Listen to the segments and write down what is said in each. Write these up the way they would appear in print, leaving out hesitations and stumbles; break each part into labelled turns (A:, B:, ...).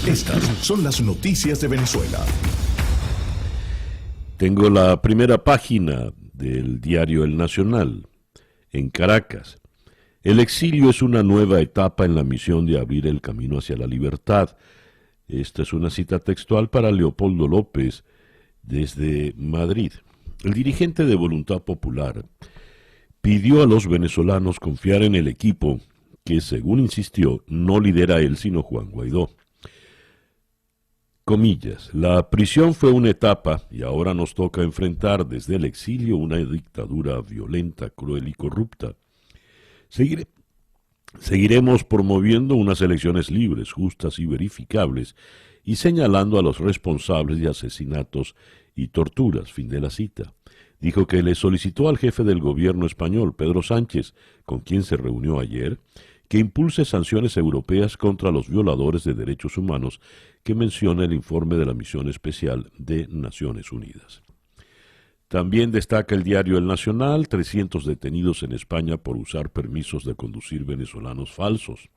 A: Estas son las noticias de Venezuela.
B: Tengo la primera página del diario El Nacional, en Caracas. El exilio es una nueva etapa en la misión de abrir el camino hacia la libertad. Esta es una cita textual para Leopoldo López desde Madrid. El dirigente de Voluntad Popular pidió a los venezolanos confiar en el equipo que, según insistió, no lidera él sino Juan Guaidó. Comillas, la prisión fue una etapa y ahora nos toca enfrentar desde el exilio una dictadura violenta, cruel y corrupta. Seguiremos promoviendo unas elecciones libres, justas y verificables y señalando a los responsables de asesinatos y torturas. Fin de la cita. Dijo que le solicitó al jefe del gobierno español, Pedro Sánchez, con quien se reunió ayer, que impulse sanciones europeas contra los violadores de derechos humanos que menciona el informe de la Misión Especial de Naciones Unidas. También destaca el diario El Nacional, 300 detenidos en España por usar permisos de conducir venezolanos falsos.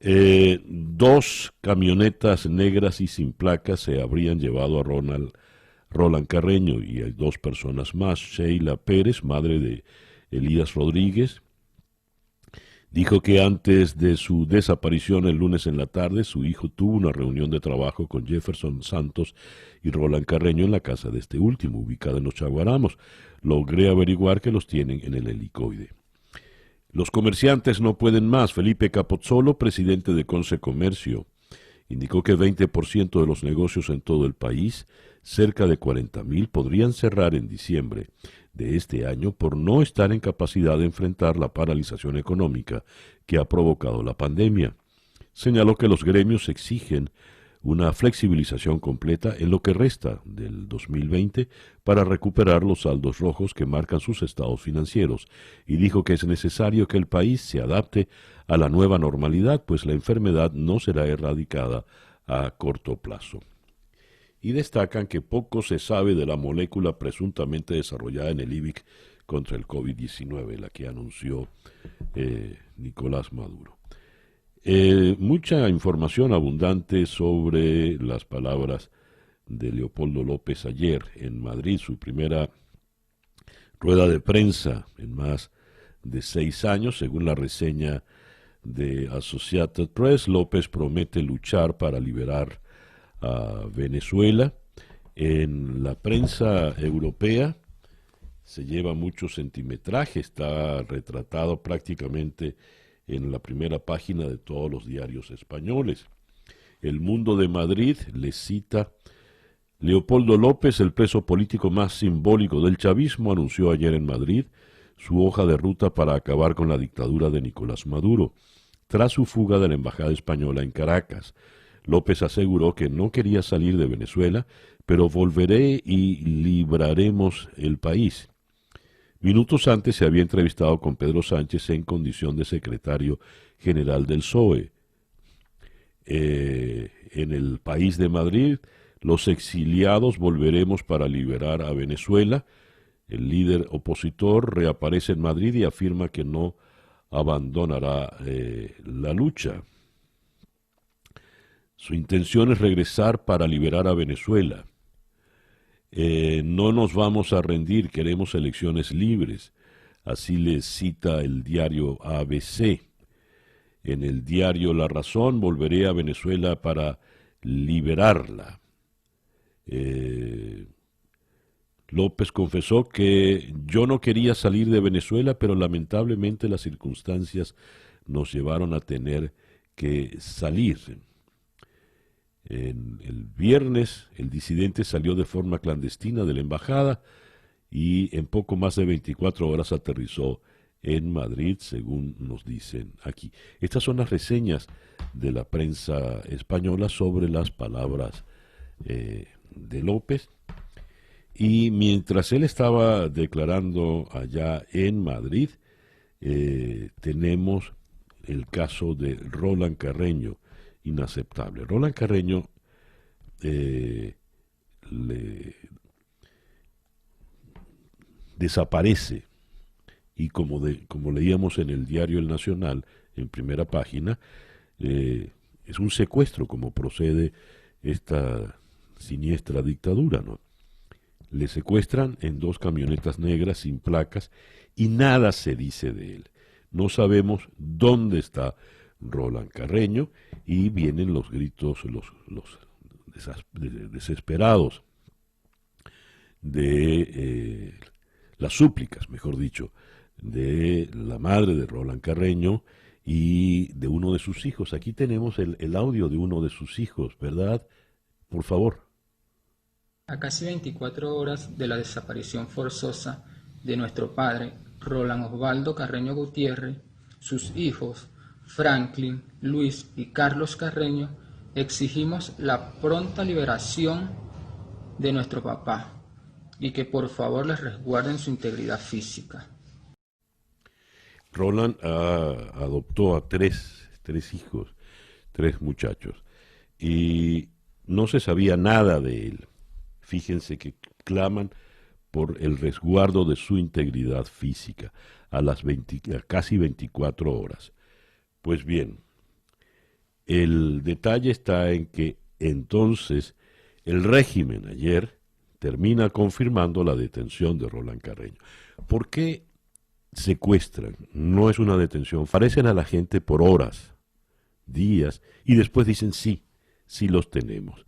B: 2 camionetas negras y sin placas se habrían llevado a Roland Carreño y hay 2 personas más. Sheila Pérez, madre de Elías Rodríguez, dijo que antes de su desaparición el lunes en la tarde, su hijo tuvo una reunión de trabajo con Jefferson Santos y Roland Carreño en la casa de este último, ubicada en Los Chaguaramos. Logré averiguar que los tienen en el helicoide. Los comerciantes no pueden más. Felipe Capozzolo, presidente de Conce Comercio, indicó que 20% de los negocios en todo el país, cerca de 40,000, podrían cerrar en diciembre de este año por no estar en capacidad de enfrentar la paralización económica que ha provocado la pandemia. Señaló que los gremios exigen una flexibilización completa en lo que resta del 2020 para recuperar los saldos rojos que marcan sus estados financieros y dijo que es necesario que el país se adapte a la nueva normalidad, pues la enfermedad no será erradicada a corto plazo. Y destacan que poco se sabe de la molécula presuntamente desarrollada en el IBIC contra el COVID-19, la que anunció Nicolás Maduro. Mucha información abundante sobre las palabras de Leopoldo López ayer en Madrid, su primera rueda de prensa en más de 6 años, según la reseña de Associated Press. López promete luchar para liberar a Venezuela. En la prensa europea se lleva mucho centimetraje, está retratado prácticamente en la primera página de todos los diarios españoles. El Mundo de Madrid le cita: Leopoldo López, el preso político más simbólico del chavismo, anunció ayer en Madrid su hoja de ruta para acabar con la dictadura de Nicolás Maduro, tras su fuga de la embajada española en Caracas. López aseguró que no quería salir de Venezuela, pero volveré y libraremos el país. Minutos antes se había entrevistado con Pedro Sánchez en condición de secretario general del PSOE. En el País de Madrid, los exiliados volveremos para liberar a Venezuela. El líder opositor reaparece en Madrid y afirma que no abandonará la lucha. Su intención es regresar para liberar a Venezuela. No nos vamos a rendir, queremos elecciones libres. Así les cita el diario ABC. En el diario La Razón, volveré a Venezuela para liberarla. López confesó que yo no quería salir de Venezuela, pero lamentablemente las circunstancias nos llevaron a tener que salir. El viernes, el disidente salió de forma clandestina de la embajada y en poco más de 24 horas aterrizó en Madrid, según nos dicen aquí. Estas son las reseñas de la prensa española sobre las palabras de López. Y mientras él estaba declarando allá en Madrid, tenemos el caso de Roland Carreño, inaceptable. Roland Carreño desaparece y como leíamos en el diario El Nacional, en primera página, es un secuestro como procede esta siniestra dictadura, ¿no? Le secuestran en 2 camionetas negras sin placas y nada se dice de él. No sabemos dónde está Roland Carreño y vienen los gritos, los desesperados de las súplicas, mejor dicho, de la madre de Roland Carreño y de uno de sus hijos. Aquí tenemos el audio de uno de sus hijos, ¿verdad? Por favor.
C: A casi 24 horas de la desaparición forzosa de nuestro padre, Roland Osvaldo Carreño Gutiérrez, sus hijos, Franklin, Luis y Carlos Carreño, exigimos la pronta liberación de nuestro papá y que por favor les resguarden su integridad física.
B: Roland adoptó a tres hijos, 3 muchachos, y no se sabía nada de él. Fíjense que claman por el resguardo de su integridad física a casi 24 horas. Pues bien, el detalle está en que entonces el régimen ayer termina confirmando la detención de Roland Carreño. ¿Por qué secuestran? No es una detención. Parecen a la gente por horas, días, y después dicen sí los tenemos.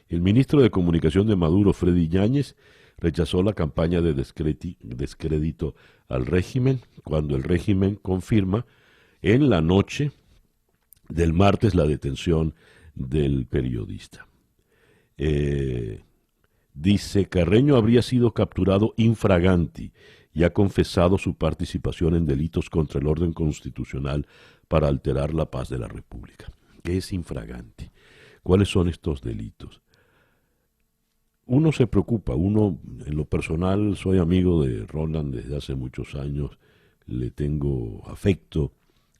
B: El ministro de Comunicación de Maduro, Freddy Yáñez, rechazó la campaña de descrédito al régimen cuando el régimen confirma en la noche del martes la detención del periodista. Dice, Carreño habría sido capturado infraganti y ha confesado su participación en delitos contra el orden constitucional para alterar la paz de la República. ¿Qué es infraganti? ¿Cuáles son estos delitos? Uno se preocupa, uno en lo personal soy amigo de Roland desde hace muchos años, le tengo afecto,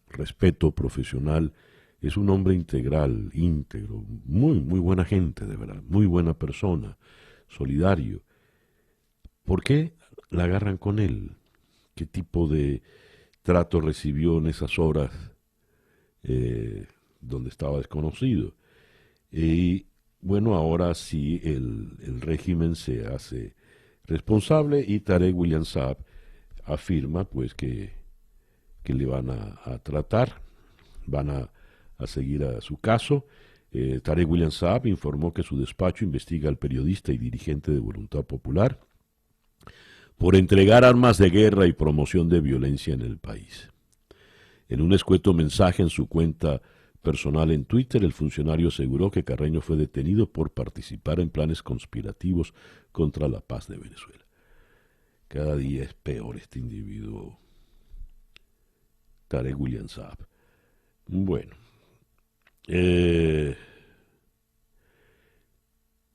B: respeto profesional, es un hombre integral, íntegro, muy buena gente, de verdad, muy buena persona, solidario. ¿Por qué la agarran con él? ¿Qué tipo de trato recibió en esas horas donde estaba desconocido? Y bueno, ahora sí el régimen se hace responsable y Tarek William Saab afirma pues que le van a tratar, van a seguir a su caso. Tarek William Saab informó que su despacho investiga al periodista y dirigente de Voluntad Popular por entregar armas de guerra y promoción de violencia en el país. En un escueto mensaje en su cuenta personal en Twitter, el funcionario aseguró que Carreño fue detenido por participar en planes conspirativos contra la paz de Venezuela. Cada día es peor este individuo, Tarek William Saab. Bueno,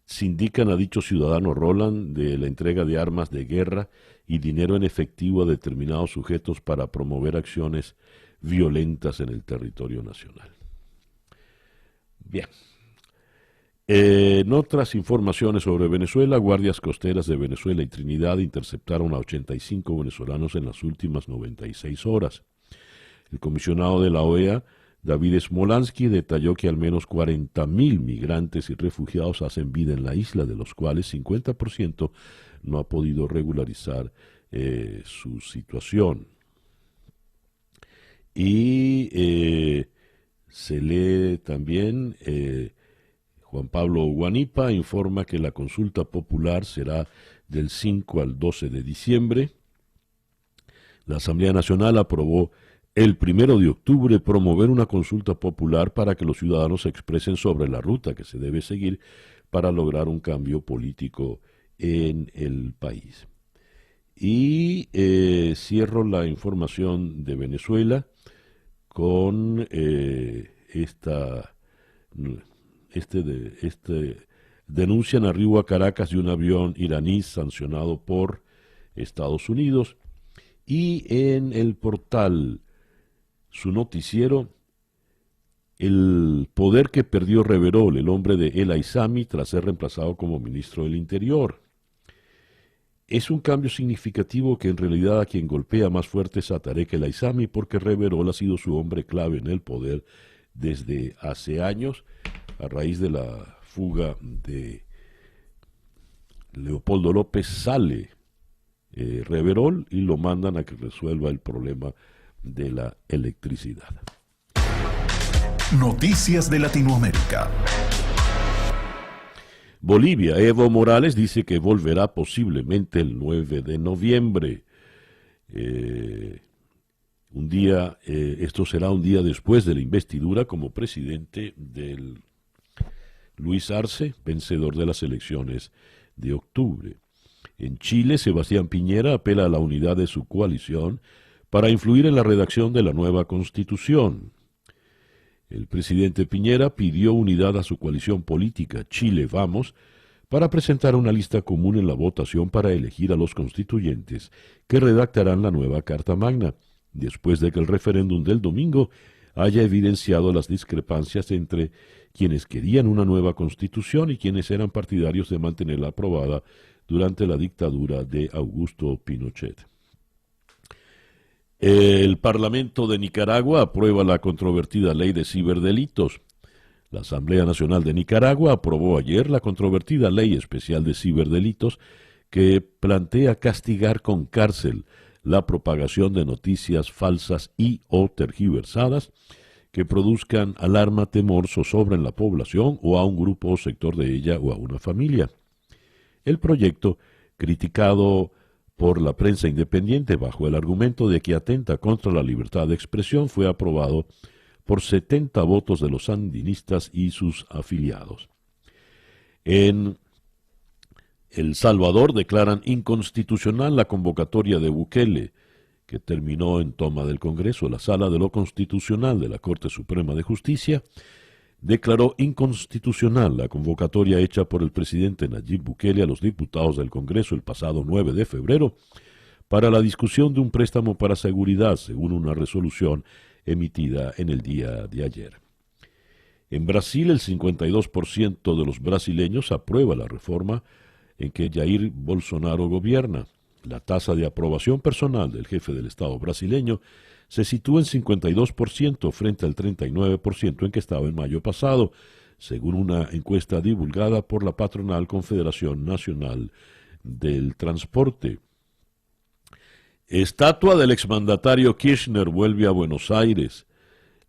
B: sindican a dicho ciudadano Roland de la entrega de armas de guerra y dinero en efectivo a determinados sujetos para promover acciones violentas en el territorio nacional. Bien. En otras informaciones sobre Venezuela, guardias costeras de Venezuela y Trinidad interceptaron a 85 venezolanos en las últimas 96 horas. El comisionado de la OEA, David Smolansky, detalló que al menos 40.000 migrantes y refugiados hacen vida en la isla, de los cuales 50% no ha podido regularizar su situación. Y se lee también, Juan Pablo Guanipa informa que la consulta popular será del 5 al 12 de diciembre. La Asamblea Nacional aprobó el 1 de octubre promover una consulta popular para que los ciudadanos se expresen sobre la ruta que se debe seguir para lograr un cambio político en el país. Y cierro la información de Venezuela con denuncian arribo a Caracas de un avión iraní sancionado por Estados Unidos. Y en el portal Su Noticiero, el poder que perdió Reverol, el hombre de El Aizami, tras ser reemplazado como ministro del Interior. Es un cambio significativo que en realidad a quien golpea más fuerte es a Tarek El Aizami, porque Reverol ha sido su hombre clave en el poder desde hace años a raíz de la fuga de Leopoldo López. Sale Reverol y lo mandan a que resuelva el problema de la electricidad.
A: Noticias de Latinoamérica.
B: Bolivia, Evo Morales dice que volverá posiblemente el 9 de noviembre. Esto será un día después de la investidura como presidente del Luis Arce, vencedor de las elecciones de octubre. En Chile, Sebastián Piñera apela a la unidad de su coalición para influir en la redacción de la nueva Constitución. El presidente Piñera pidió unidad a su coalición política Chile Vamos para presentar una lista común en la votación para elegir a los constituyentes que redactarán la nueva Carta Magna, después de que el referéndum del domingo haya evidenciado las discrepancias entre quienes querían una nueva constitución y quienes eran partidarios de mantenerla aprobada durante la dictadura de Augusto Pinochet. El Parlamento de Nicaragua aprueba la controvertida ley de ciberdelitos. La Asamblea Nacional de Nicaragua aprobó ayer la controvertida ley especial de ciberdelitos que plantea castigar con cárcel la propagación de noticias falsas y o tergiversadas que produzcan alarma, temor, zozobra en la población o a un grupo o sector de ella o a una familia. El proyecto, criticado por la prensa independiente bajo el argumento de que atenta contra la libertad de expresión, fue aprobado por 70 votos de los sandinistas y sus afiliados. En El Salvador declaran inconstitucional la convocatoria de Bukele, que terminó en toma del Congreso. La Sala de lo Constitucional de la Corte Suprema de Justicia declaró inconstitucional la convocatoria hecha por el presidente Nayib Bukele a los diputados del Congreso el pasado 9 de febrero para la discusión de un préstamo para seguridad, según una resolución emitida en el día de ayer. En Brasil, el 52% de los brasileños aprueba la reforma en que Jair Bolsonaro gobierna. La tasa de aprobación personal del jefe del Estado brasileño se sitúa en 52% frente al 39% en que estaba en mayo pasado, según una encuesta divulgada por la patronal Confederación Nacional del Transporte. Estatua del exmandatario Kirchner vuelve a Buenos Aires.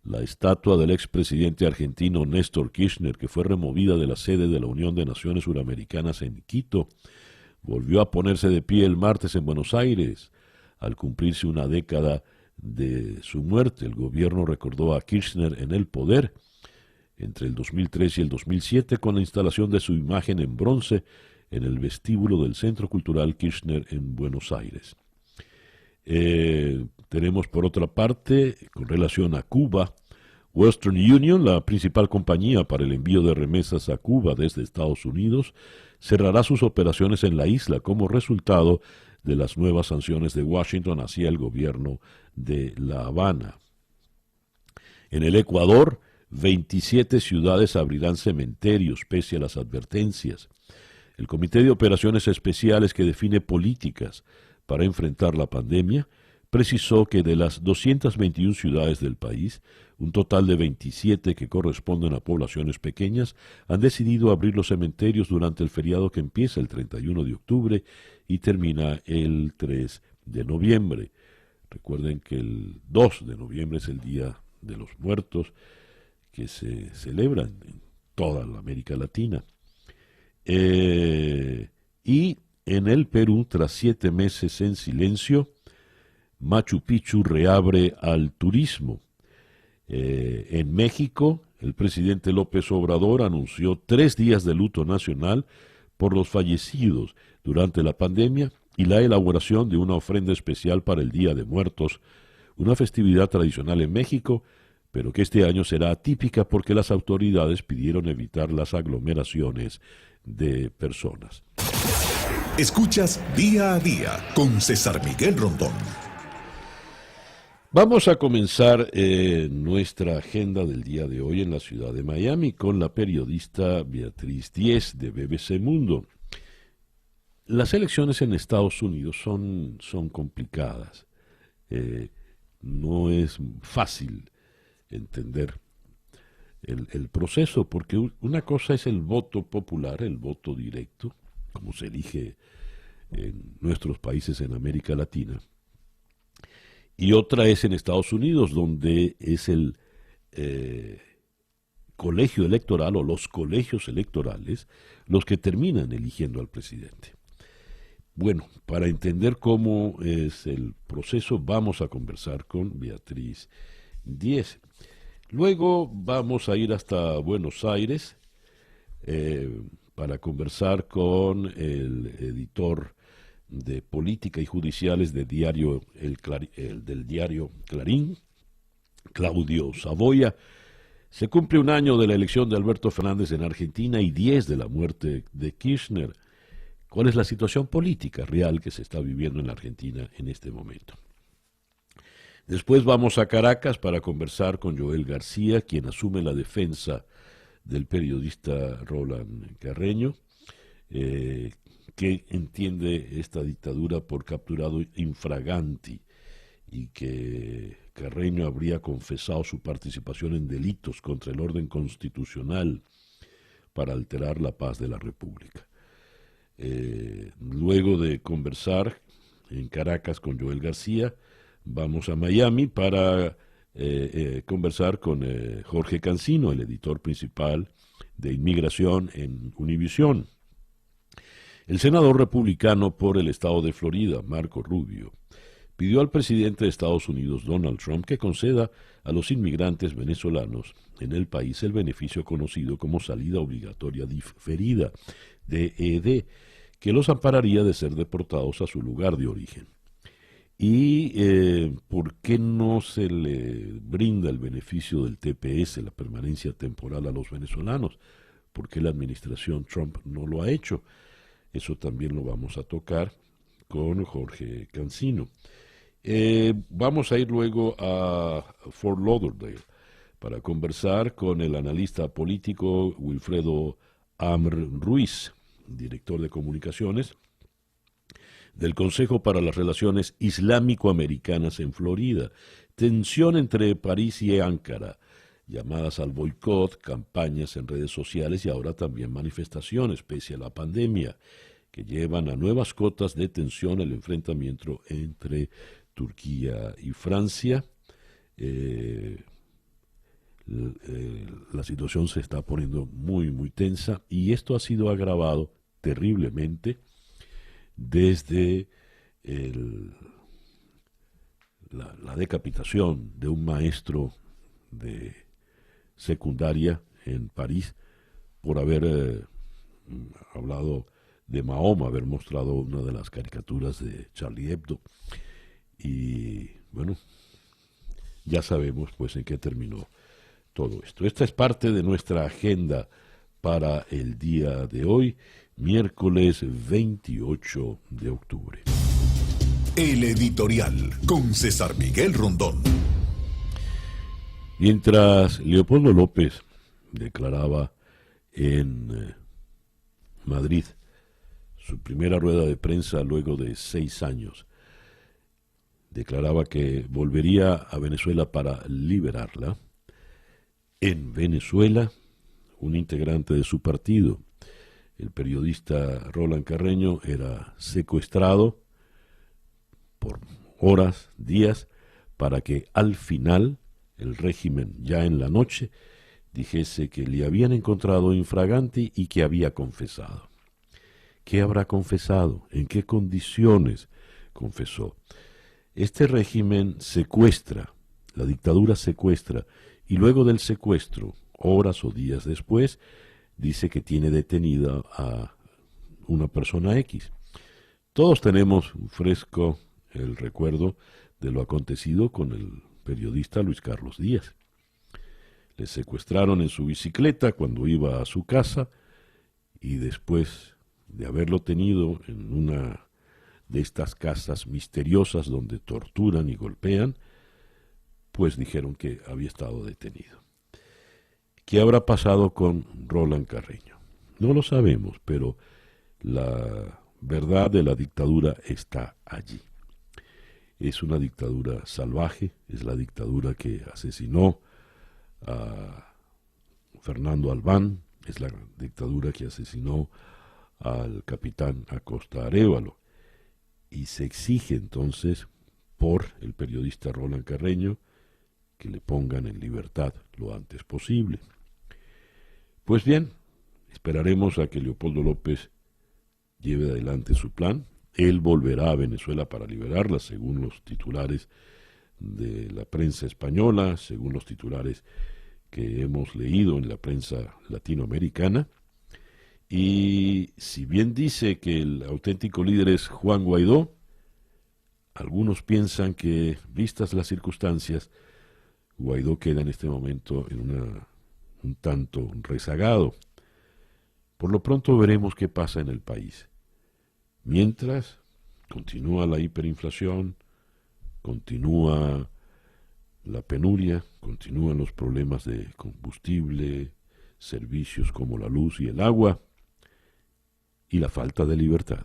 B: La estatua del expresidente argentino Néstor Kirchner, que fue removida de la sede de la Unión de Naciones Suramericanas en Quito, volvió a ponerse de pie el martes en Buenos Aires, al cumplirse una década de su muerte. El gobierno recordó a Kirchner en el poder entre el 2003 y el 2007 con la instalación de su imagen en bronce en el vestíbulo del Centro Cultural Kirchner en Buenos Aires. Tenemos por otra parte, con relación a Cuba, Western Union, la principal compañía para el envío de remesas a Cuba desde Estados Unidos, cerrará sus operaciones en la isla como resultado de las nuevas sanciones de Washington hacia el gobierno de La Habana. En el Ecuador, 27 ciudades abrirán cementerios pese a las advertencias. El Comité de Operaciones Especiales que define políticas para enfrentar la pandemia precisó que de las 221 ciudades del país, un total de 27 que corresponden a poblaciones pequeñas han decidido abrir los cementerios durante el feriado que empieza el 31 de octubre y termina el 3 de noviembre. Recuerden que el 2 de noviembre es el Día de los Muertos, que se celebra en toda la América Latina. Y en el Perú, tras 7 meses en silencio, Machu Picchu reabre al turismo. En México, el presidente López Obrador anunció 3 días de luto nacional por los fallecidos durante la pandemia y la elaboración de una ofrenda especial para el Día de Muertos, una festividad tradicional en México, pero que este año será atípica porque las autoridades pidieron evitar las aglomeraciones de personas.
A: Escuchas Día a Día con César Miguel Rondón.
B: Vamos a comenzar nuestra agenda del día de hoy en la ciudad de Miami con la periodista Beatriz Díez de BBC Mundo. Las elecciones en Estados Unidos son complicadas. No es fácil entender el proceso, porque una cosa es el voto popular, el voto directo, como se elige en nuestros países en América Latina, y otra es en Estados Unidos, donde es el colegio electoral o los colegios electorales los que terminan eligiendo al presidente. Bueno, para entender cómo es el proceso, vamos a conversar con Beatriz Díez. Luego vamos a ir hasta Buenos Aires para conversar con el editor de Política y Judiciales del diario Clarín, Claudio Saboya. Se cumple un año de la elección de Alberto Fernández en Argentina y 10 de la muerte de Kirchner. ¿Cuál es la situación política real que se está viviendo en la Argentina en este momento? Después vamos a Caracas para conversar con Joel García, quien asume la defensa del periodista Roland Carreño, que entiende esta dictadura por capturado infraganti y que Carreño habría confesado su participación en delitos contra el orden constitucional para alterar la paz de la República. Luego de conversar en Caracas con Joel García, vamos a Miami para conversar con Jorge Cancino, el editor principal de Inmigración en Univisión. El senador republicano por el estado de Florida, Marco Rubio, pidió al presidente de Estados Unidos, Donald Trump, que conceda a los inmigrantes venezolanos en el país el beneficio conocido como salida obligatoria diferida, DED, que los ampararía de ser deportados a su lugar de origen. ¿Y por qué no se le brinda el beneficio del TPS, la permanencia temporal, a los venezolanos? ¿Por qué la administración Trump no lo ha hecho? Eso también lo vamos a tocar con Jorge Cancino. Vamos a ir luego a Fort Lauderdale para conversar con el analista político Wilfredo Amr Ruiz, director de comunicaciones del Consejo para las Relaciones Islámico-Americanas en Florida. Tensión entre París y Ankara, llamadas al boicot, campañas en redes sociales y ahora también manifestaciones, pese a la pandemia, que llevan a nuevas cotas de tensión el enfrentamiento entre Turquía y Francia. La situación se está poniendo muy, muy tensa y esto ha sido agravado terriblemente desde la decapitación de un maestro de secundaria en París por haber hablado de Mahoma, haber mostrado una de las caricaturas de Charlie Hebdo. Y bueno, ya sabemos pues en qué terminó todo esto. Esta es parte de nuestra agenda para el día de hoy, miércoles 28 de octubre.
A: El editorial con César Miguel Rondón.
B: Mientras Leopoldo López declaraba en Madrid su primera rueda de prensa luego de 6 años, declaraba que volvería a Venezuela para liberarla. En Venezuela, un integrante de su partido, el periodista Roland Carreño, era secuestrado por horas, días, para que al final el régimen, ya en la noche, dijese que le habían encontrado infraganti y que había confesado. ¿Qué habrá confesado? ¿En qué condiciones confesó? Este régimen secuestra, la dictadura secuestra, y luego del secuestro, horas o días después, dice que tiene detenida a una persona X. Todos tenemos fresco el recuerdo de lo acontecido con el periodista Luis Carlos Díaz. Le secuestraron en su bicicleta cuando iba a su casa y después de haberlo tenido en una de estas casas misteriosas donde torturan y golpean, pues dijeron que había estado detenido. ¿Qué habrá pasado con Roland Carreño? No lo sabemos, pero la verdad de la dictadura está allí. Es una dictadura salvaje, es la dictadura que asesinó a Fernando Albán, es la dictadura que asesinó al capitán Acosta Arévalo, y se exige entonces por el periodista Roland Carreño que le pongan en libertad lo antes posible. Pues bien, esperaremos a que Leopoldo López lleve adelante su plan. Él volverá a Venezuela para liberarla, según los titulares de la prensa española, según los titulares que hemos leído en la prensa latinoamericana. Y si bien dice que el auténtico líder es Juan Guaidó, algunos piensan que, vistas las circunstancias, Guaidó queda en este momento en un tanto rezagado. Por lo pronto veremos qué pasa en el país. Mientras, continúa la hiperinflación, continúa la penuria, continúan los problemas de combustible, servicios como la luz y el agua, y la falta de libertad.